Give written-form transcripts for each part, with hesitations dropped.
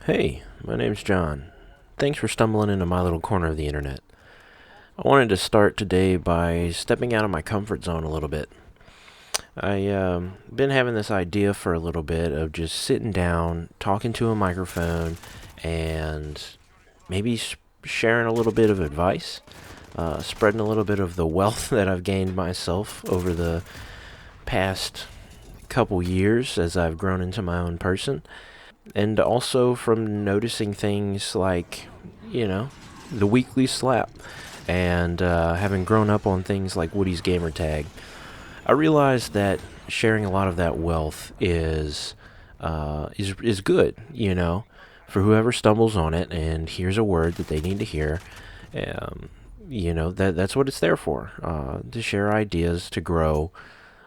Hey, my name's John. Thanks for stumbling into my little corner of the internet. I wanted to start today by stepping out of my comfort zone a little bit. I been having this idea for a little bit of just sitting down, talking to a microphone, and maybe sharing a little bit of advice, spreading a little bit of the wealth that I've gained myself over the past couple years as I've grown into my own person. And also from noticing things like, you know, the weekly slap, and having grown up on things like Woody's Gamer Tag, I realized that sharing a lot of that wealth is good, for whoever stumbles on it and hears a word that they need to hear. Um, that's what it's there for, to share ideas, to grow,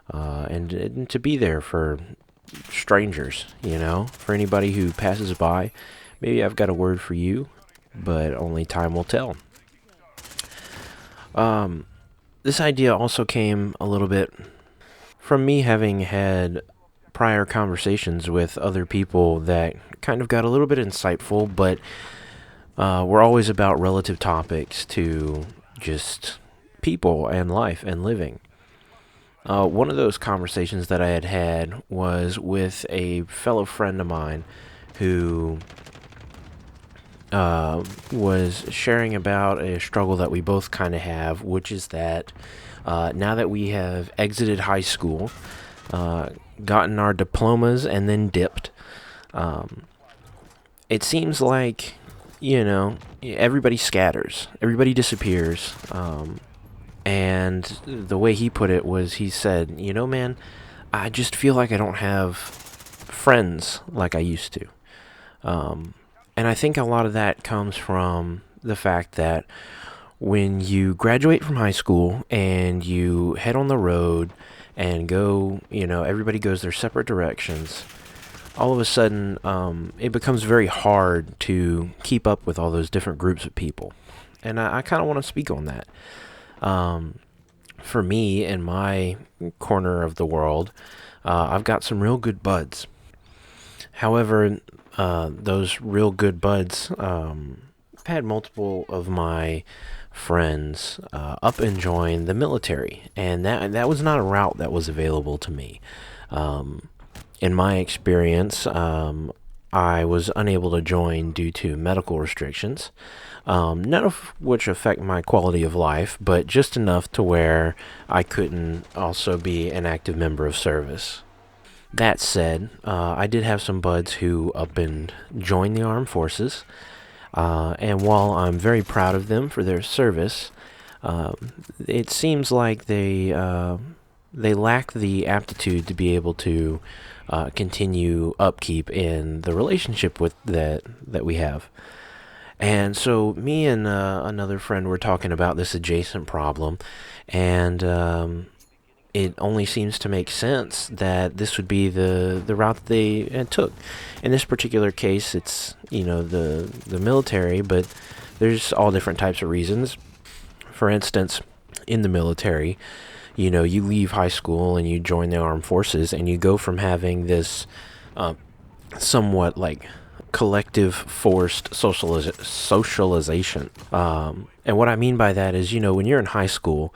and to be there for strangers, for anybody who passes by. Maybe I've got a word for you, but only time will tell. Um, this idea also came a little bit from me having had prior conversations with other people that kind of got a little bit insightful, but were always about relative topics to just people and life and living. One of those conversations that I had had was with a fellow friend of mine who was sharing about a struggle that we both kind of have, which is that now that we have exited high school, gotten our diplomas, and then dipped, um, it seems like, everybody scatters, everybody disappears. And the way he put it was, he said, man, I just feel like I don't have friends like I used to. Um, and I think a lot of that comes from the fact that when you graduate from high school and you head on the road and go, everybody goes their separate directions, all of a sudden it becomes very hard to keep up with all those different groups of people. And I kind of want to speak on that. Um, for me, in my corner of the world, I've got some real good buds. However, those real good buds, I've had multiple of my friends up and join the military, and that was not a route that was available to me. Um, in my experience, I was unable to join due to medical restrictions, none of which affect my quality of life, but just enough to where I couldn't also be an active member of service. That said, I did have some buds who up and joined the armed forces, and while I'm very proud of them for their service, um, it seems like they lack the aptitude to be able to continue upkeep in the relationship with that we have. And so me and another friend were talking about this adjacent problem, and it only seems to make sense that this would be the route that they took. In this particular case, it's the military, but there's all different types of reasons. For instance, in the military, you leave high school and you join the armed forces, and you go from having this uh, somewhat like collective forced socialization. And what I mean by that is, when you're in high school,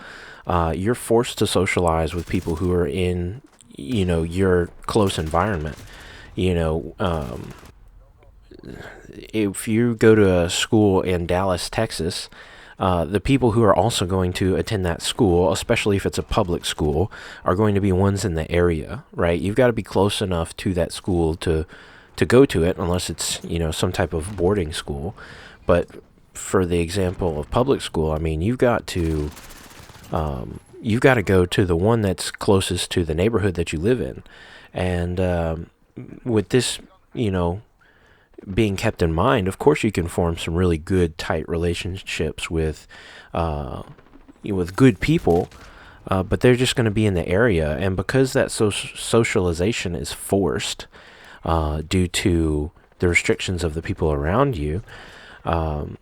you're forced to socialize with people who are in, your close environment. You know, um, if you go to a school in Dallas, Texas, the people who are also going to attend that school, especially if it's a public school, are going to be ones in the area, right? You've got to be close enough to that school to go to it, unless it's some type of boarding school. But for the example of public school, I mean, you've got to go to the one that's closest to the neighborhood that you live in, and with this, you know, being kept in mind, of course, you can form some really good, tight relationships uh, with good people, but they're just going to be in the area, and because that socialization is forced due to the restrictions of the people around you, um,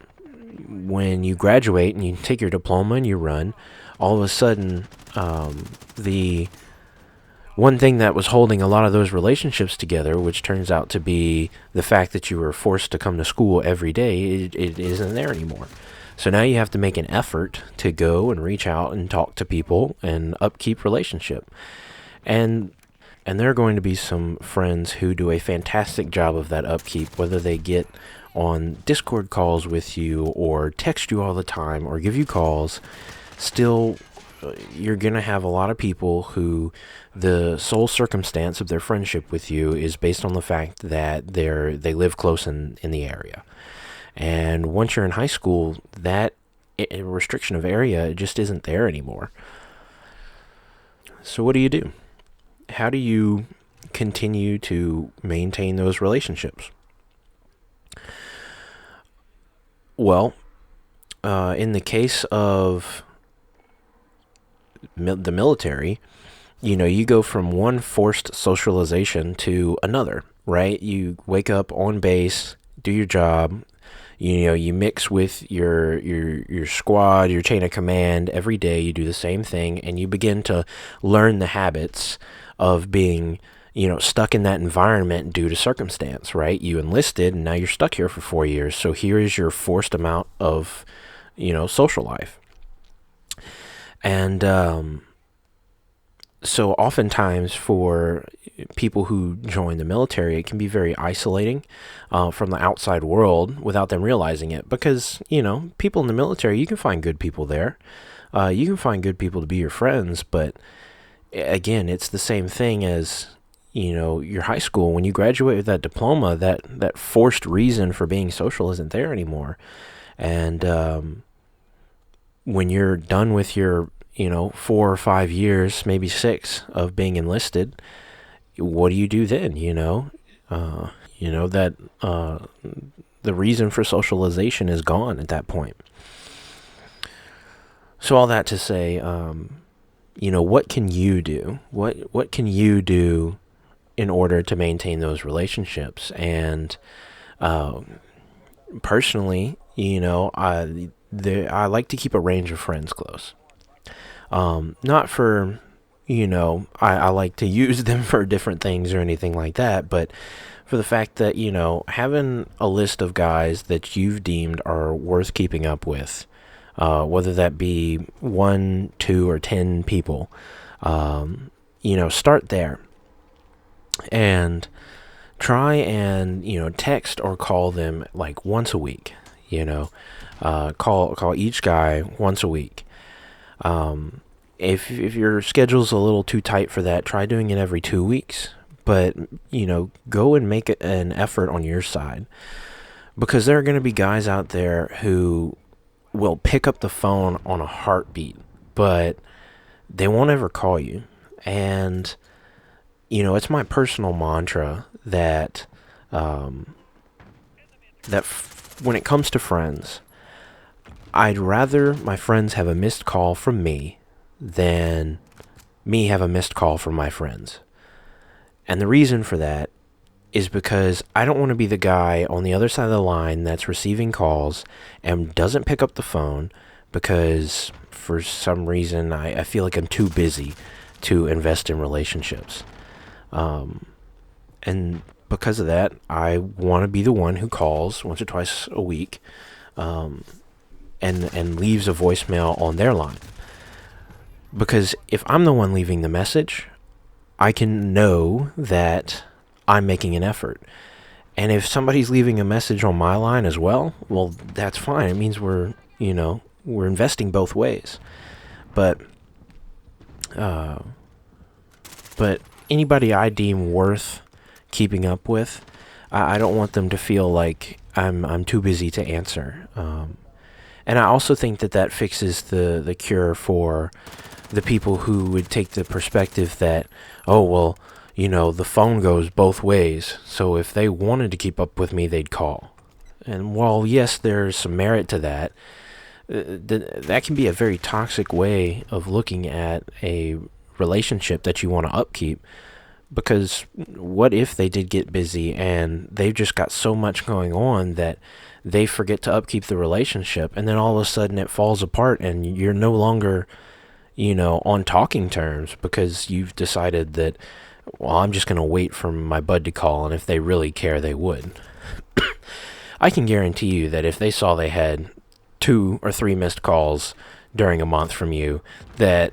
when you graduate and you take your diploma and you run, all of a sudden, the one thing that was holding a lot of those relationships together, which turns out to be the fact that you were forced to come to school every day, it isn't there anymore. So now you have to make an effort to go and reach out and talk to people and upkeep relationship. And and there are going to be some friends who do a fantastic job of that upkeep, whether they get on Discord calls with you or text you all the time or give you calls. Still, you're going to have a lot of people who the sole circumstance of their friendship with you is based on the fact that they live close in the area. And once you're in high school, that restriction of area just isn't there anymore. So what do? How do you continue to maintain those relationships? Well, in the case of the military, you go from one forced socialization to another, right? You wake up on base, do your job, you mix with your squad, your chain of command every day. You do the same thing, and you begin to learn the habits of being stuck in that environment due to circumstance, right? You enlisted, and now you're stuck here for 4 years. So here is your forced amount of social life. And so oftentimes for people who join the military, it can be very isolating from the outside world without them realizing it. Because, people in the military, you can find good people there. You can find good people to be your friends. But again, it's the same thing as, your high school. When you graduate with that diploma, that forced reason for being social isn't there anymore. And when you're done with your 4 or 5 years, maybe 6 of being enlisted, what do you do then? That the reason for socialization is gone at that point. So all that to say, what can you do? What can you do in order to maintain those relationships? And personally, I like to keep a range of friends close. Not for, I like to use them for different things or anything like that, but for the fact that, having a list of guys that you've deemed are worth keeping up with, whether that be 1, 2, or 10 people, start there and try and, text or call them like once a week, call each guy once a week. If your schedule's a little too tight for that, try doing it every 2 weeks. But, go and make an effort on your side. Because there are going to be guys out there who will pick up the phone on a heartbeat, but they won't ever call you. And, it's my personal mantra that, when it comes to friends, I'd rather my friends have a missed call from me than me have a missed call from my friends. And the reason for that is because I don't want to be the guy on the other side of the line that's receiving calls and doesn't pick up the phone because for some reason I feel like I'm too busy to invest in relationships. And because of that, I want to be the one who calls once or twice a week and leaves a voicemail on their line. Because if I'm the one leaving the message, I can know that I'm making an effort. And if somebody's leaving a message on my line as well, well, that's fine. It means we're investing both ways. But anybody I deem worth keeping up with, I don't want them to feel like I'm too busy to answer. And I also think that fixes the cure for the people who would take the perspective that, oh, well, the phone goes both ways, so if they wanted to keep up with me, they'd call. And while, yes, there's some merit to that, that can be a very toxic way of looking at a relationship that you want to upkeep. Because what if they did get busy and they've just got so much going on that they forget to upkeep the relationship, and then all of a sudden it falls apart and you're no longer on talking terms because you've decided that, well, I'm just going to wait for my bud to call, and if they really care, they would. I can guarantee you that if they saw they had 2 or 3 missed calls during a month from you, that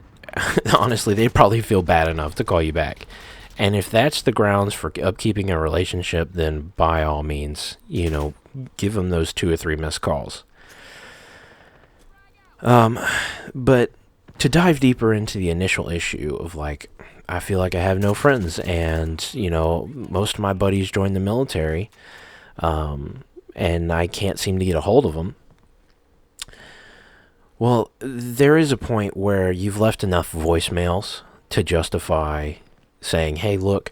honestly, they'd probably feel bad enough to call you back. And if that's the grounds for upkeeping a relationship, then by all means, give them those 2 or 3 missed calls. But to dive deeper into the initial issue of like, I feel like I have no friends, and most of my buddies joined the military, and I can't seem to get a hold of them. Well, there is a point where you've left enough voicemails to justify saying, hey, look,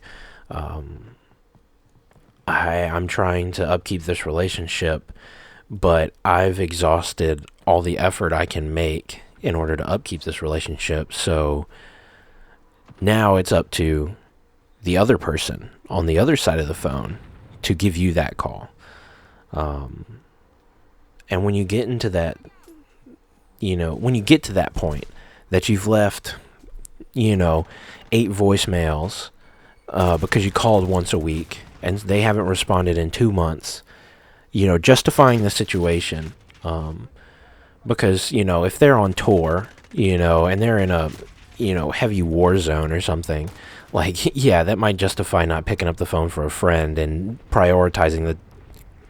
I'm trying to upkeep this relationship, but I've exhausted all the effort I can make in order to upkeep this relationship. So now it's up to the other person on the other side of the phone to give you that call. And when you get into that, when you get to that point that you've left, 8 voicemails because you called once a week and they haven't responded in 2 months, justifying the situation. Because, if they're on tour, and they're in a, heavy war zone or something, like, yeah, that might justify not picking up the phone for a friend and prioritizing the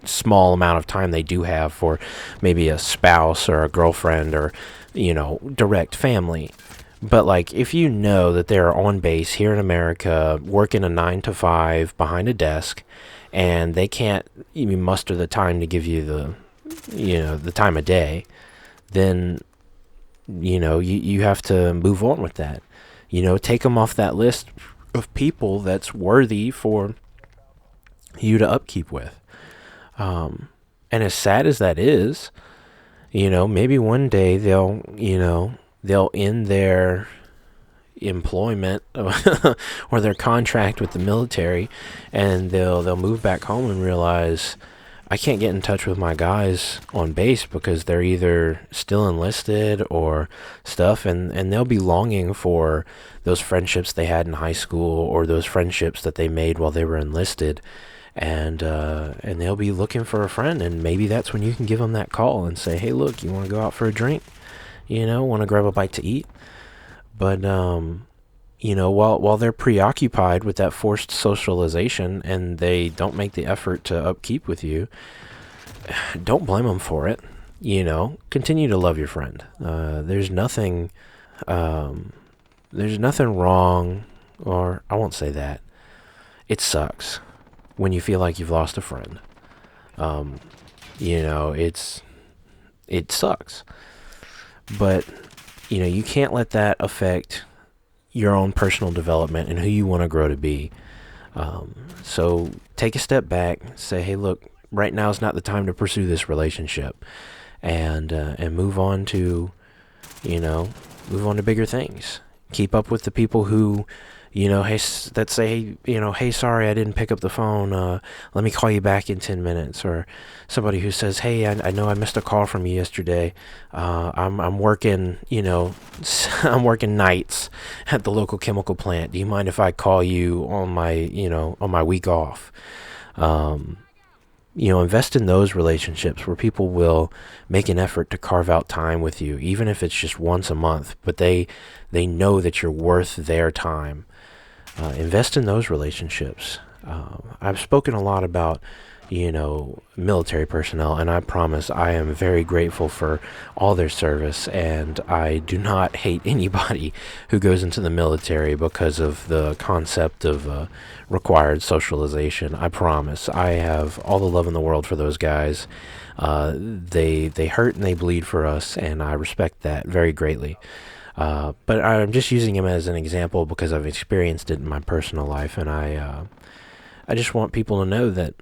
small amount of time they do have for maybe a spouse or a girlfriend or, direct family. But, like, if you know that they're on base here in America, working a 9 to 5 behind a desk, and they can't even muster the time to give you the time of day, then, you have to move on with that. Take them off that list of people that's worthy for you to upkeep with. And as sad as that is, maybe one day they'll end their employment or their contract with the military, and they'll move back home and realize, I can't get in touch with my guys on base because they're either still enlisted or stuff, and they'll be longing for those friendships they had in high school or those friendships that they made while they were enlisted, and they'll be looking for a friend, and maybe that's when you can give them that call and say, hey, look, you want to go out for a drink? Want to grab a bite to eat? But while they're preoccupied with that forced socialization and they don't make the effort to upkeep with you, don't blame them for it. Continue to love your friend. There's nothing wrong, or I won't say that. It sucks when you feel like you've lost a friend. It sucks. But, you can't let that affect your own personal development and who you want to grow to be. So take a step back, say, hey, look, right now is not the time to pursue this relationship, and move on to bigger things. Keep up with the people who, hey, that say, hey, sorry, I didn't pick up the phone. Let me call you back in 10 minutes. Or somebody who says, hey, I know I missed a call from you yesterday. I'm working, I'm working nights at the local chemical plant. Do you mind if I call you on my week off? Invest in those relationships where people will make an effort to carve out time with you, even if it's just once a month, but they know that you're worth their time. Invest in those relationships. I've spoken a lot about, military personnel, and I promise I am very grateful for all their service, and I do not hate anybody who goes into the military because of the concept of required socialization. I promise. I have all the love in the world for those guys. They hurt and they bleed for us, and I respect that very greatly. But I'm just using him as an example because I've experienced it in my personal life, and I just want people to know that,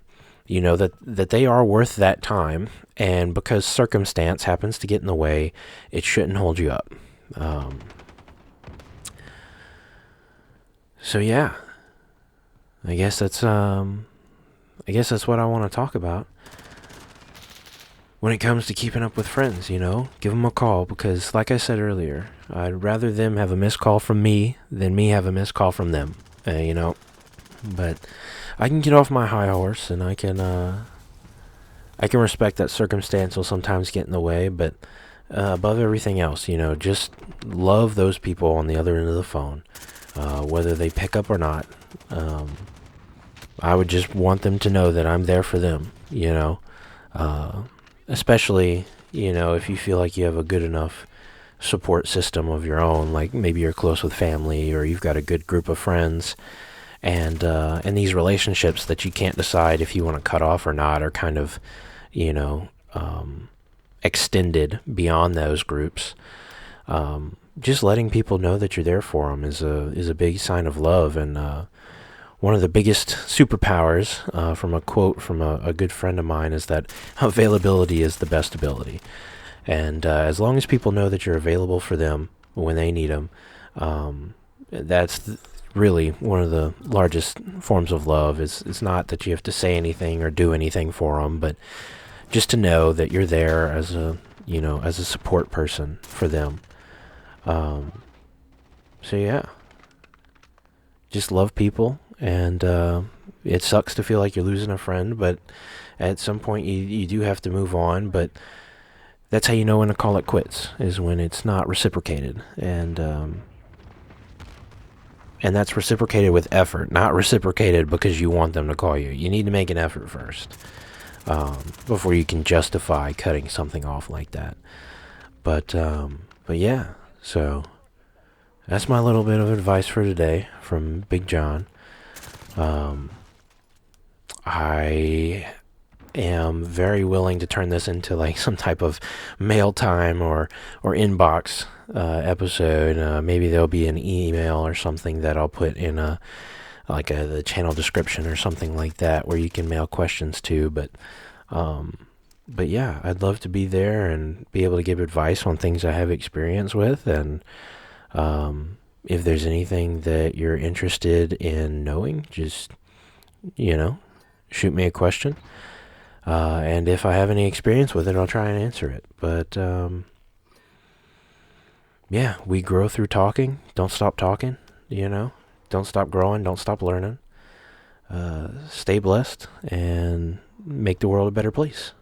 that they are worth that time, and because circumstance happens to get in the way, it shouldn't hold you up. So yeah, I guess that's what I want to talk about. when it comes to keeping up with friends, give them a call because, like I said earlier, I'd rather them have a missed call from me than me have a missed call from them. But I can get off my high horse and I can respect that circumstance will sometimes get in the way, but above everything else, just love those people on the other end of the phone, whether they pick up or not. I would just want them to know that I'm there for them, especially, if you feel like you have a good enough support system of your own, like maybe you're close with family or you've got a good group of friends, and these relationships that you can't decide if you want to cut off or not are kind of, extended beyond those groups. Just letting people know that you're there for them is a big sign of love, and one of the biggest superpowers, from a quote from a good friend of mine, is that availability is the best ability. And as long as people know that you're available for them when they need them, that's really one of the largest forms of love. It's not that you have to say anything or do anything for them, but just to know that you're there as a support person for them. So yeah, just love people, and it sucks to feel like you're losing a friend, but at some point you do have to move on. But that's how you know when to call it quits, is when it's not reciprocated, and that's reciprocated with effort, not reciprocated because you want them to call you. You need to make an effort first, before you can justify cutting something off like that. But yeah, so that's my little bit of advice for today from Big John. I am very willing to turn this into like some type of mail time or inbox episode. Maybe there'll be an email or something that I'll put in the channel description or something like that where you can mail questions to. But yeah, I'd love to be there and be able to give advice on things I have experience with, and if there's anything that you're interested in knowing, just shoot me a question. And if I have any experience with it, I'll try and answer it. But yeah, we grow through talking. Don't stop talking, Don't stop growing. Don't stop learning. Stay blessed and make the world a better place.